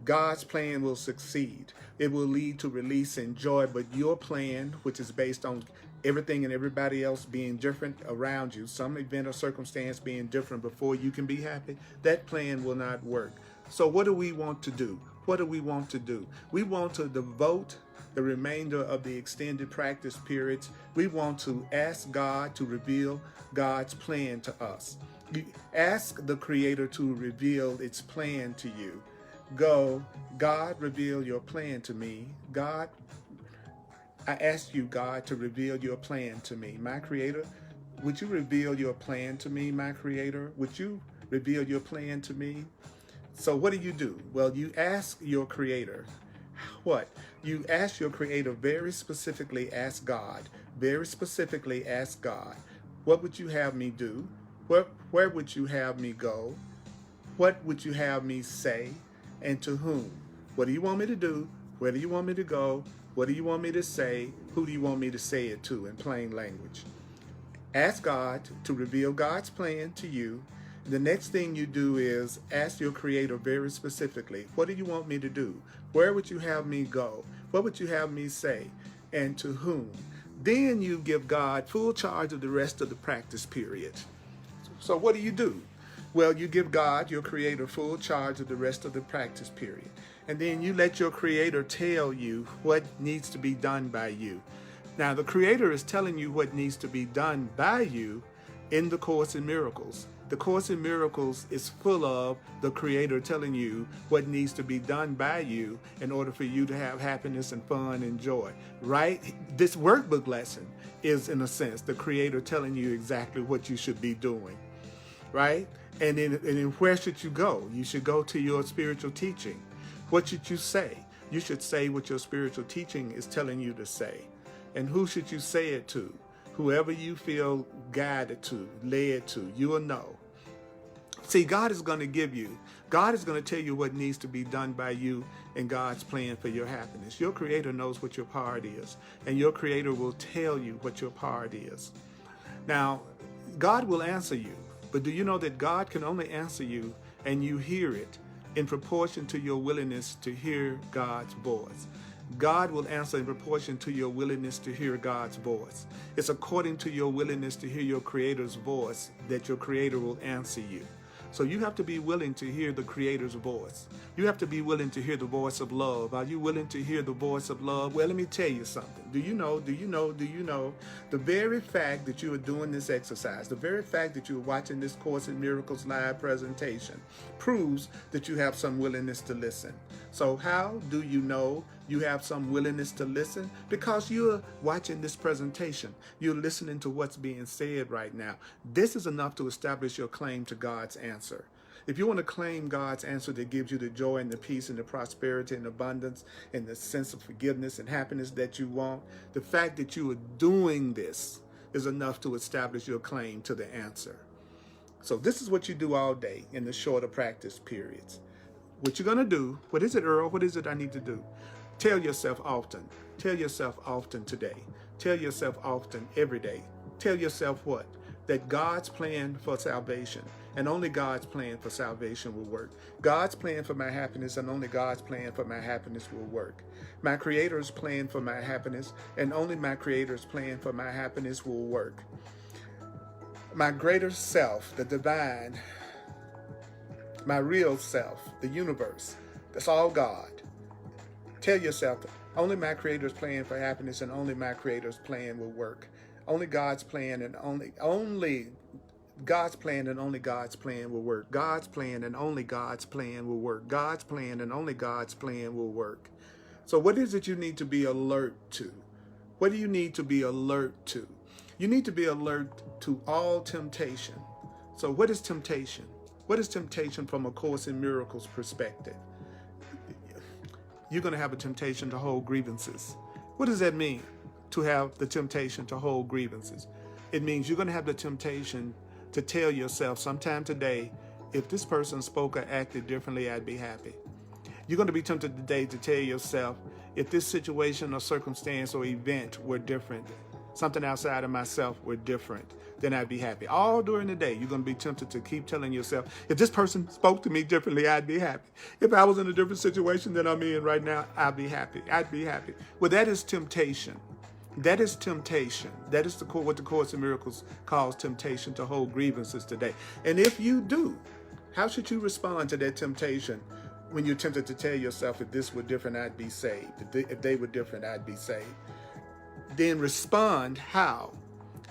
Speaker 1: God's plan will succeed. It will lead to release and joy, but your plan, which is based on everything and everybody else being different around you, some event or circumstance being different before you can be happy, that plan will not work. So what do we want to do? What do we want to do? We want to devote the remainder of the extended practice periods. We want to ask God to reveal God's plan to us. You ask the Creator to reveal its plan to you. Go, God, reveal your plan to me. God, I ask you, God, to reveal your plan to me. My Creator, would you reveal your plan to me, my Creator? Would you reveal your plan to me? So what do? Well, you ask your Creator. What? You ask your Creator very specifically, ask God. Very specifically ask God. What would you have me do? Where would you have me go? What would you have me say? And to whom? What do you want me to do? Where do you want me to go? What do you want me to say? Who do you want me to say it to in plain language? Ask God to reveal God's plan to you. The next thing you do is ask your Creator very specifically, what do you want me to do? Where would you have me go? What would you have me say? And to whom? Then you give God full charge of the rest of the practice period. So what do? Well, you give God, your Creator, full charge of the rest of the practice period. And then you let your Creator tell you what needs to be done by you. Now, the Creator is telling you what needs to be done by you in the Course in Miracles. The Course in Miracles is full of the Creator telling you what needs to be done by you in order for you to have happiness and fun and joy, right? This workbook lesson is, in a sense, the Creator telling you exactly what you should be doing, right? And then where should you go? You should go to your spiritual teaching. What should you say? You should say what your spiritual teaching is telling you to say. And who should you say it to? Whoever you feel guided to, led to, you will know. See, God is going to tell you what needs to be done by you in God's plan for your happiness. Your Creator knows what your part is, and your Creator will tell you what your part is. Now, God will answer you, but do you know that God can only answer you and you hear it in proportion to your willingness to hear God's voice? God will answer in proportion to your willingness to hear God's voice. It's according to your willingness to hear your Creator's voice that your Creator will answer you. So you have to be willing to hear the Creator's voice. You have to be willing to hear the voice of love. Are you willing to hear the voice of love? Well, let me tell you something. Do you know, the very fact that you are doing this exercise, the very fact that you are watching this Course in Miracles live presentation proves that you have some willingness to listen. So how do you know you have some willingness to listen? Because you're watching this presentation. You're listening to what's being said right now. This is enough to establish your claim to God's answer. If you want to claim God's answer that gives you the joy and the peace and the prosperity and abundance and the sense of forgiveness and happiness that you want, the fact that you are doing this is enough to establish your claim to the answer. So this is what you do all day in the shorter practice periods. What you're going to do, what is it, Earl? What is it I need to do? Tell yourself often. Tell yourself often today. Tell yourself often every day. Tell yourself what? That God's plan for salvation and only God's plan for salvation will work. God's plan for my happiness and only God's plan for my happiness will work. My Creator's plan for my happiness and only my Creator's plan for my happiness will work. My greater self, the divine, my real self, the universe, that's all God. Tell yourself, only my Creator's plan for happiness and only my Creator's plan will work. Only God's plan and only God's plan and only God's plan will work. God's plan and only God's plan will work. God's plan and only God's plan will work. So what is it you need to be alert to? What do you need to be alert to? You need to be alert to all temptation. So what is temptation? What is temptation from A Course in Miracles perspective? You're going to have a temptation to hold grievances. What does that mean, to have the temptation to hold grievances? It means you're going to have the temptation to tell yourself sometime today, if this person spoke or acted differently, I'd be happy. You're going to be tempted today to tell yourself, if this situation or circumstance or event were different, something outside of myself were different, then I'd be happy. All during the day, you're going to be tempted to keep telling yourself, if this person spoke to me differently, I'd be happy. If I was in a different situation than I'm in right now, I'd be happy. I'd be happy. Well, that is temptation. That is temptation. That is what the Course in Miracles calls temptation to hold grievances today. And if you do, how should you respond to that temptation when you're tempted to tell yourself, if this were different, I'd be saved. If they were different, I'd be saved. Then respond how?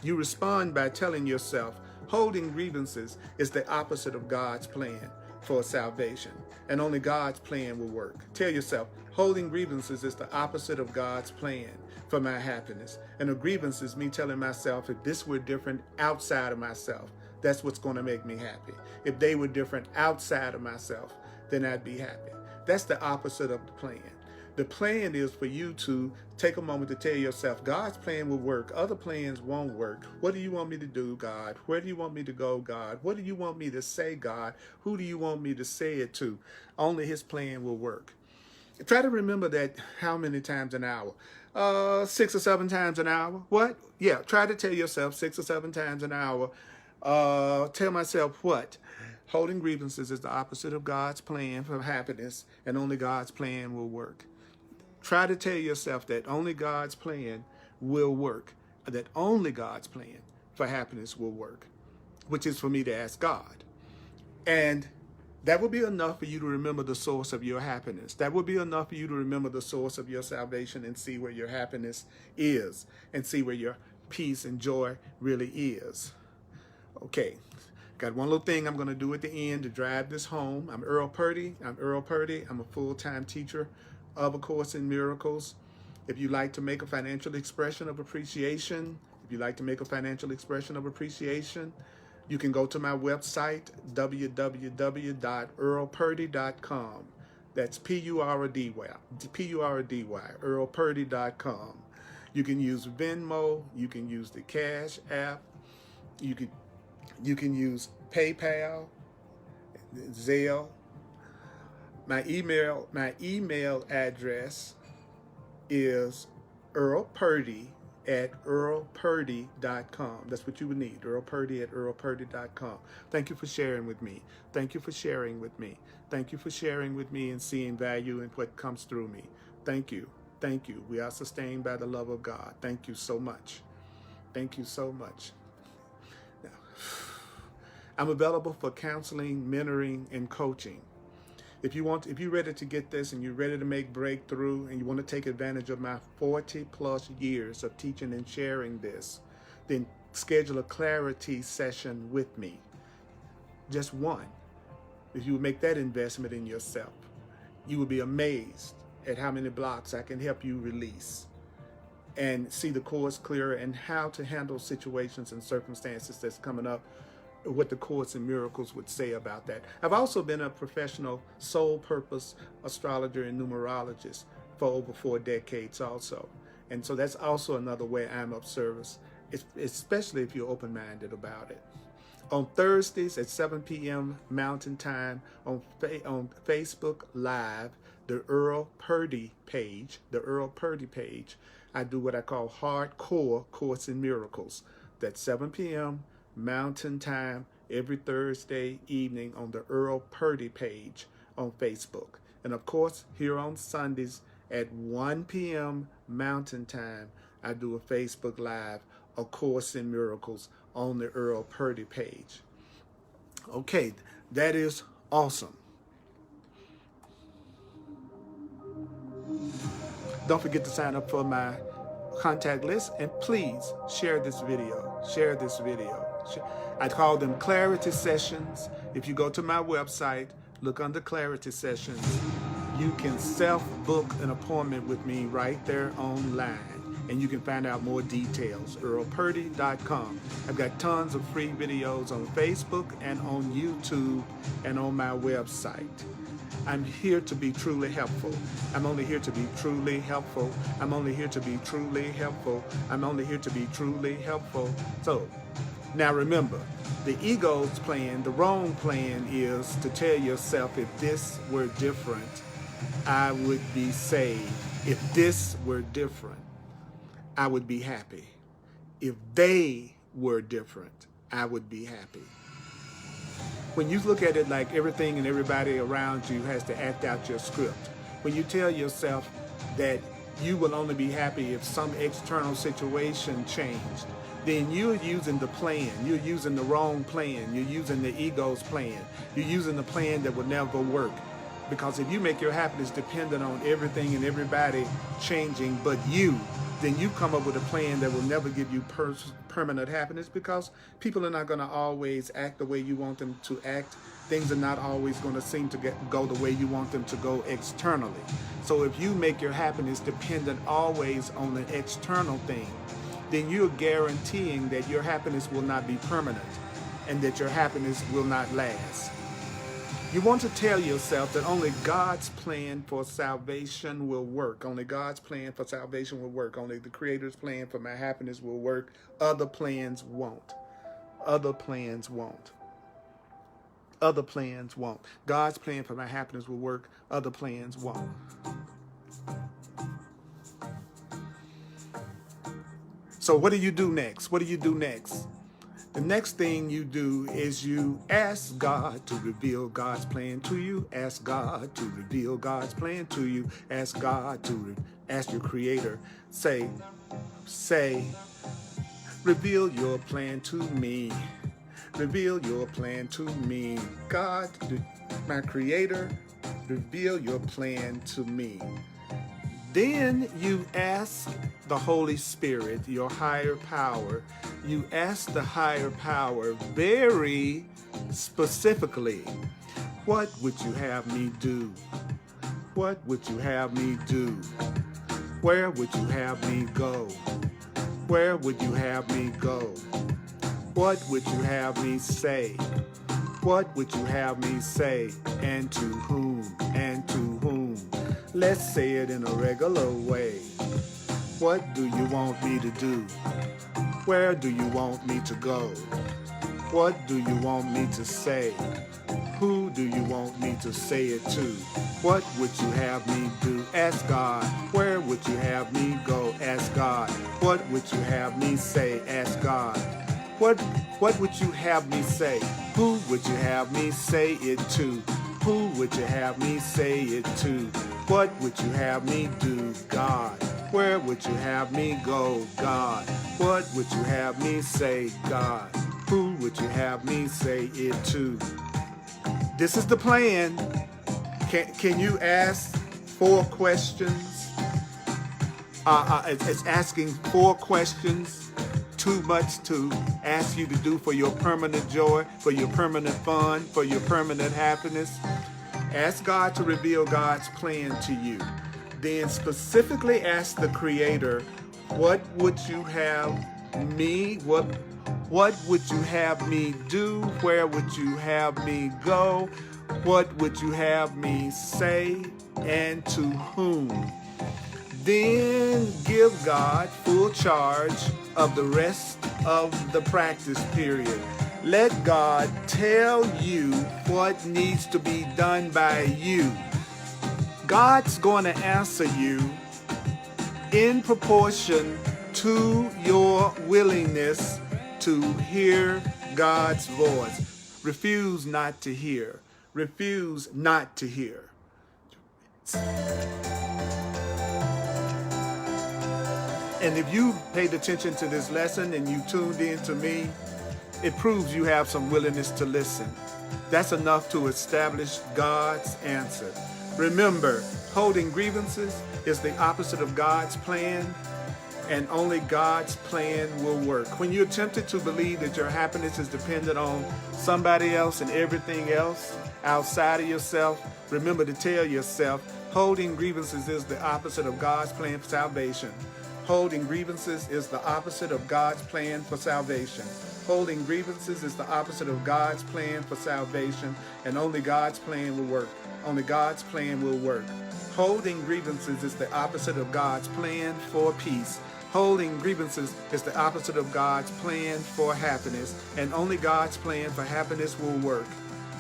Speaker 1: You respond by telling yourself, holding grievances is the opposite of God's plan for salvation, and only God's plan will work. Tell yourself, holding grievances is the opposite of God's plan for my happiness. And a grievance is me telling myself, if this were different outside of myself, that's what's going to make me happy. If they were different outside of myself, then I'd be happy. That's the opposite of the plan. The plan is for you to take a moment to tell yourself, God's plan will work. Other plans won't work. What do you want me to do, God? Where do you want me to go, God? What do you want me to say, God? Who do you want me to say it to? Only his plan will work. Try to remember that how many times an hour? 6 or 7 times an hour. What? Yeah, try to tell yourself 6 or 7 times an hour. Tell myself what? Holding grievances is the opposite of God's plan for happiness, and only God's plan will work. Try to tell yourself that only God's plan will work, that only God's plan for happiness will work, which is for me to ask God. And that will be enough for you to remember the source of your happiness. That will be enough for you to remember the source of your salvation and see where your happiness is and see where your peace and joy really is. Okay, got one little thing I'm going to do at the end to drive this home. I'm Earl Purdy. I'm a full-time teacher of A Course in Miracles. If you like to make a financial expression of appreciation, you can go to my website, www.earlpurdy.com. That's P-U-R-D-Y, earlpurdy.com. You can use Venmo, you can use the Cash App, you can use PayPal, Zelle. My email address is earlpurdy@earlpurdy.com. That's what you would need, earlpurdy@earlpurdy.com. Thank you for sharing with me. Thank you for sharing with me. Thank you for sharing with me and seeing value in what comes through me. Thank you. Thank you. We are sustained by the love of God. Thank you so much. Thank you so much. Now, I'm available for counseling, mentoring, and coaching. If you're ready to get this and you're ready to make breakthrough and you want to take advantage of my 40+ years of teaching and sharing this, then schedule a clarity session with me. Just one. If you would make that investment in yourself, you would be amazed at how many blocks I can help you release and see the course clearer and how to handle situations and circumstances that's coming up, what the Course in Miracles would say about that. I've also been a professional soul purpose astrologer and numerologist for over 4 decades also. And so that's also another way I'm of service, especially if you're open-minded about it. On Thursdays at 7 p.m. Mountain Time on Facebook Live, the Earl Purdy page, I do what I call hardcore Course in Miracles. That's 7 p.m. Mountain Time every Thursday evening on the Earl Purdy page on Facebook. And of course, here on Sundays at 1 p.m. Mountain Time, I do a Facebook Live, A Course in Miracles on the Earl Purdy page. Okay, that is awesome. Don't forget to sign up for my contact list, and please share this video. I call them clarity sessions. If you go to my website, look under clarity sessions, you can self-book an appointment with me right there online. And you can find out more details, earlpurdy.com. I've got tons of free videos on Facebook and on YouTube and on my website. I'm here to be truly helpful. I'm only here to be truly helpful. I'm only here to be truly helpful. I'm only here to be truly helpful. So, now remember, the ego's plan, the wrong plan is to tell yourself, if this were different, I would be saved. If this were different, I would be happy. If they were different, I would be happy. When you look at it like everything and everybody around you has to act out your script, when you tell yourself that you will only be happy if some external situation changed, then you're using the plan. You're using the wrong plan. You're using the ego's plan. You're using the plan that will never work. Because if you make your happiness dependent on everything and everybody changing but you, then you come up with a plan that will never give you permanent happiness, because people are not going to always act the way you want them to act. Things are not always going to seem to go the way you want them to go externally. So if you make your happiness dependent always on an external thing, then you're guaranteeing that your happiness will not be permanent and that your happiness will not last. You want to tell yourself that only God's plan for salvation will work. Only God's plan for salvation will work. Only the Creator's plan for my happiness will work. Other plans won't. Other plans won't. Other plans won't. God's plan for my happiness will work. Other plans won't. So what do you do next? What do you do next? The next thing you do is you ask God to reveal God's plan to you. Ask God to reveal God's plan to you. Ask God to ask your Creator. Say, reveal your plan to me. Reveal your plan to me. God, my Creator, reveal your plan to me. Then you ask the Holy Spirit, your higher power. You ask the higher power very specifically, what would you have me do? What would you have me do? Where would you have me go? Where would you have me go? What would you have me say? What would you have me say? And to whom? And to whom? Let's say it in a regular way. What do you want me to do? Where do you want me to go? What do you want me to say? Who do you want me to say it to? What would you have me do? Ask God. Where would you have me go? Ask God. What would you have me say? Ask God. What would you have me say? Who would you have me say it to? Who would you have me say it to? What would you have me do? God. Where would you have me go? God. What would you have me say? God. Who would you have me say it to? This is the plan. Can you ask 4 questions? It's asking 4 questions. Too much to ask you to do for your permanent joy, for your permanent fun, for your permanent happiness. Ask God to reveal God's plan to you. Then specifically ask the Creator, what would you have me, what would you have me do? Where would you have me go? What would you have me say? And to whom? Then give God full charge of the rest of the practice period. Let God tell you what needs to be done by you. God's going to answer you in proportion to your willingness to hear God's voice. Refuse not to hear. Refuse not to hear. And if you paid attention to this lesson and you tuned in to me, it proves you have some willingness to listen. That's enough to establish God's answer. Remember, holding grievances is the opposite of God's plan. and only God's plan will work. When you're tempted to believe that your happiness is dependent on somebody else and everything else outside of yourself, remember to tell yourself, holding grievances is the opposite of God's plan for salvation. Holding grievances is the opposite of God's plan for salvation. Holding grievances is the opposite of God's plan for salvation, and only God's plan will work. Only God's plan will work. Holding grievances is the opposite of God's plan for peace. Holding grievances is the opposite of God's plan for happiness, and only God's plan for happiness will work.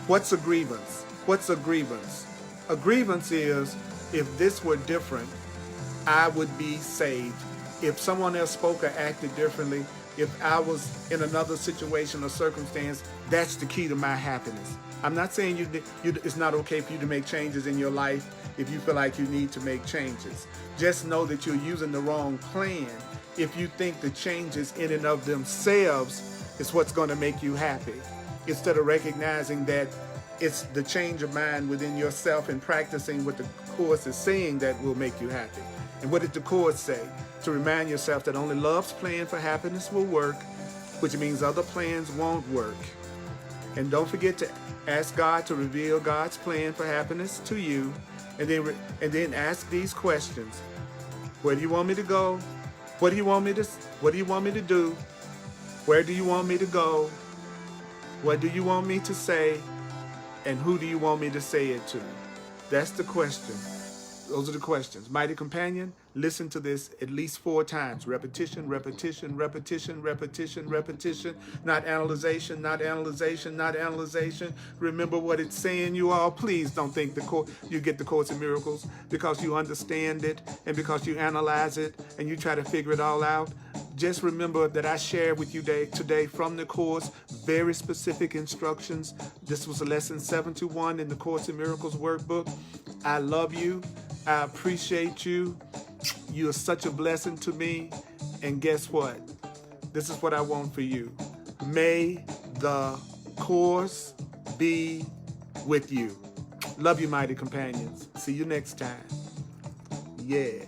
Speaker 1: What's a grievance? What's a grievance? A grievance is, if this were different, I would be saved. If someone else spoke or acted differently, if I was in another situation or circumstance, that's the key to my happiness. I'm not saying it's not okay for you to make changes in your life if you feel like you need to make changes. Just know that you're using the wrong plan if you think the changes in and of themselves is what's going to make you happy, instead of recognizing that it's the change of mind within yourself and practicing what the Course is saying that will make you happy. And what did the Course say? To remind yourself that only love's plan for happiness will work, which means other plans won't work. And don't forget to ask God to reveal God's plan for happiness to you, and then ask these questions: where do you want me to go? What do you want me to do? Where do you want me to go? What do you want me to say? And who do you want me to say it to? That's the question. Those are the questions. Mighty companion, listen to this at least 4 times. Repetition, repetition, repetition, repetition, repetition. Not analyzation, not analyzation, not analyzation. Remember what it's saying, you all. Please don't think you get the Course in Miracles because you understand it and because you analyze it and you try to figure it all out. Just remember that I shared with you today from the Course very specific instructions. This was lesson 721 in the Course in Miracles workbook. I love you. I appreciate you. You are such a blessing to me. And guess what? This is what I want for you. May the Course be with you. Love you, mighty companions. See you next time. Yeah.